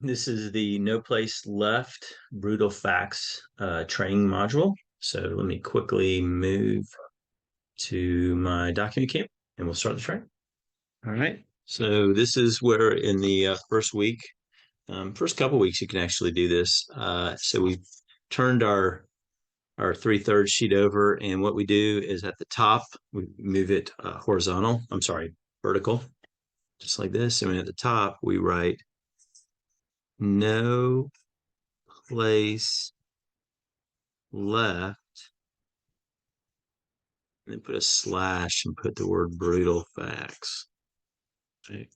This is the No Place Left Brutal Facts training module. So let me quickly move to my document camp and we'll start the training. All right. So this is where in the first week, first couple weeks, you can actually do this. So we've turned our 3/3 sheet over, and what we do is at the top, we move it horizontal. I'm sorry, vertical, just like this. And at the top, we write no place left, and then put a slash and put the word brutal facts. Right.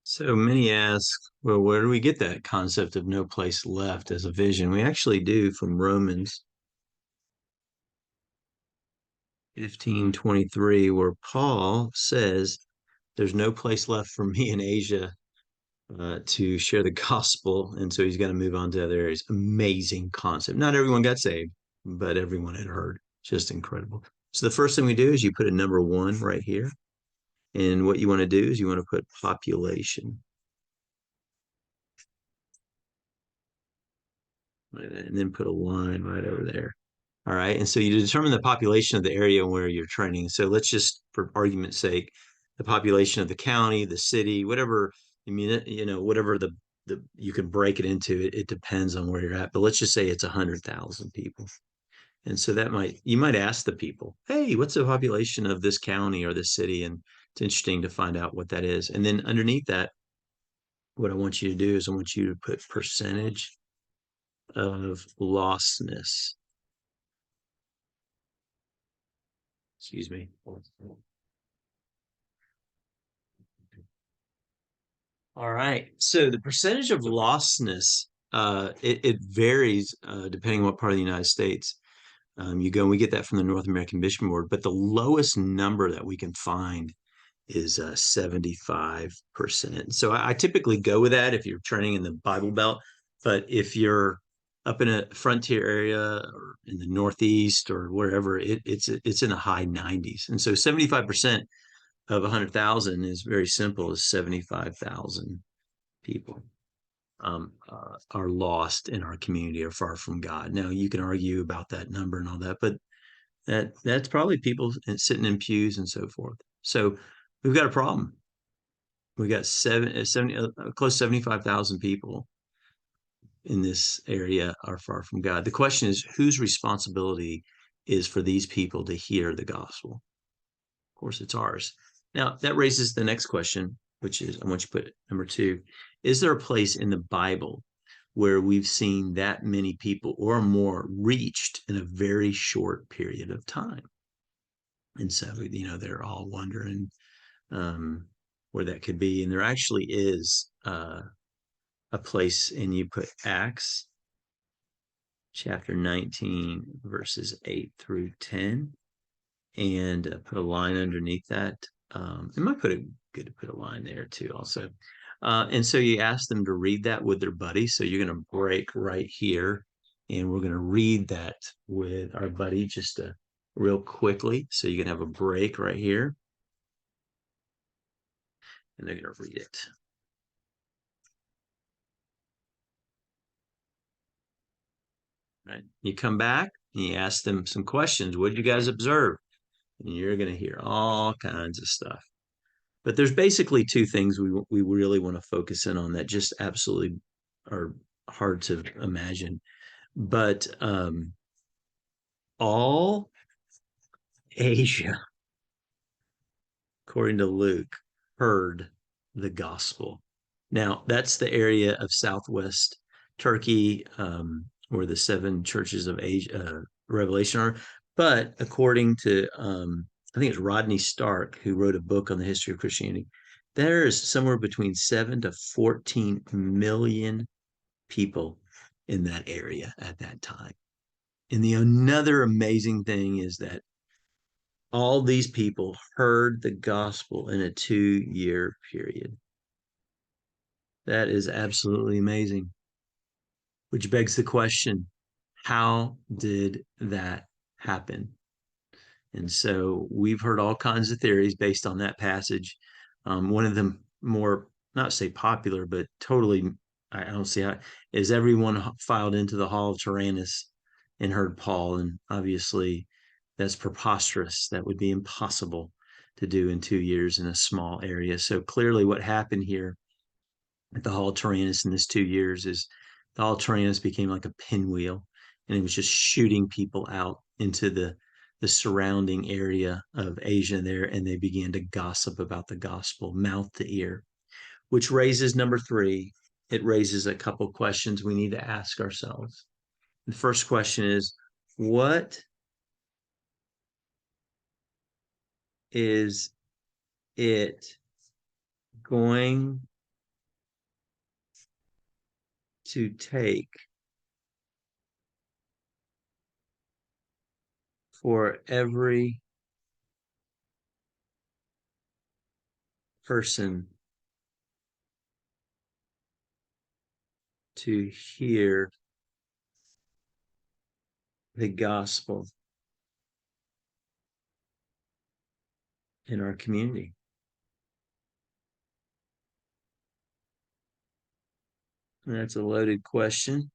So many ask, well, where do we get that concept of no place left as a vision? We actually do from Romans 15:23, where Paul says, there's no place left for me in Asia to share the gospel. And so he's got to move on to other areas. Amazing concept. Not everyone got saved, but everyone had heard. Just incredible. So the first thing we do is you put a number 1 right here. And what you want to do is you want to put population. And then put a line right over there. All right. And so you determine the population of the area where you're training. So let's just, for argument's sake, the population of the county, the city, whatever, I mean, whatever the you can break it into, it depends on where you're at. But let's just say it's 100,000 people. And so you might ask the people, hey, what's the population of this county or this city? And it's interesting to find out what that is. And then underneath that, what I want you to do is I want you to put percentage of lostness. Excuse me. All right. So the percentage of lostness, it varies depending on what part of the United States you go. And we get that from the North American Mission Board, but the lowest number that we can find is 75%. So I typically go with that if you're training in the Bible Belt. But if you're up in a frontier area or in the Northeast or wherever, it's in the high 90s. And so 75% of 100,000 is very simple, is 75,000 people are lost in our community or far from God. Now you can argue about that number and all that, but that's probably people sitting in pews and so forth. So we've got a problem. We got 70, close to 75,000 people in this area are far from God. The question is, whose responsibility is for these people to hear the gospel? Of course, it's ours. Now, that raises the next question, which is I want you to put number 2. Is there a place in the Bible where we've seen that many people or more reached in a very short period of time? And so, they're all wondering where that could be. And there actually is a place, and you put Acts chapter 19, verses 8 through 10, and put a line underneath that. It might good to put a line there too, also. And so you ask them to read that with their buddy. So you're going to break right here, and we're going to read that with our buddy just real quickly. So you can have a break right here, and they're going to read it. Right. You come back and you ask them some questions. What did you guys observe? And you're going to hear all kinds of stuff. But there's basically 2 things we really want to focus in on that just absolutely are hard to imagine. But all Asia, according to Luke, heard the gospel. Now, that's the area of southwest Turkey where the 7 churches of Asia, Revelation are. But according to, I think it's Rodney Stark, who wrote a book on the history of Christianity, there is somewhere between 7 to 14 million people in that area at that time. And the another amazing thing is that all these people heard the gospel in a 2-year period. That is absolutely amazing. Which begs the question, how did that happen? And so we've heard all kinds of theories based on that passage. One of them more, not say popular, but totally, I don't see how, is everyone filed into the Hall of Tyrannus and heard Paul. And obviously that's preposterous. That would be impossible to do in 2 years in a small area. So clearly what happened here at the Hall of Tyrannus in this 2 years is the Hall of Tyrannus became like a pinwheel, and it was just shooting people out into the surrounding area of Asia there, and they began to gossip about the gospel, mouth to ear, which raises number three. It raises a couple questions we need to ask ourselves. The first question is, what is it going to take for every person to hear the gospel in our community? And that's a loaded question.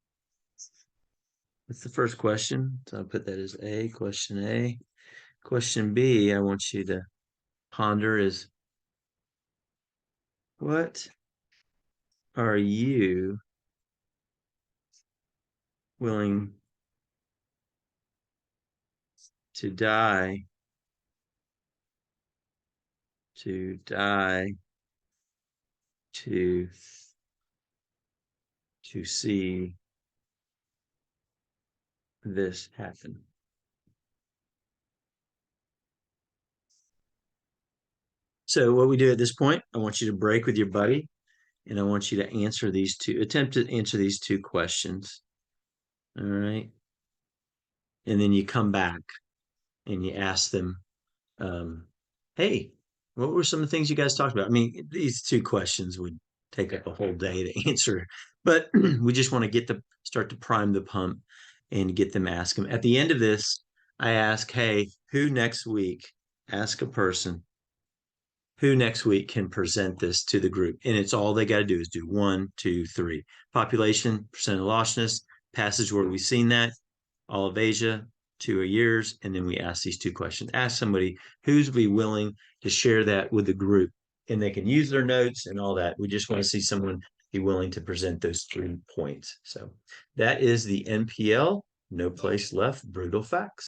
That's the first question. So I'll put that as A, question A. Question B, I want you to ponder is, what are you willing to die to to see this happen? So what we do at this point, I want you to break with your buddy, and I want you to attempt to answer these two questions. All right. And then you come back and you ask them, um, hey, what were some of the things you guys talked about? I mean, these two questions would take up a whole day to answer, but we just want to start to prime the pump and get them ask them. At the end of this, I ask, hey, who next week, ask a person who next week can present this to the group. And it's all they got to do is do 1, 2, 3. Population, percent of lostness, passage where we've seen that, all of Asia, 2 years. And then we ask these two questions. Ask somebody who's be willing to share that with the group, and they can use their notes and all that. We just want to see someone be willing to present those 3 points. So that is the NPL, No Place Left, Brutal Facts.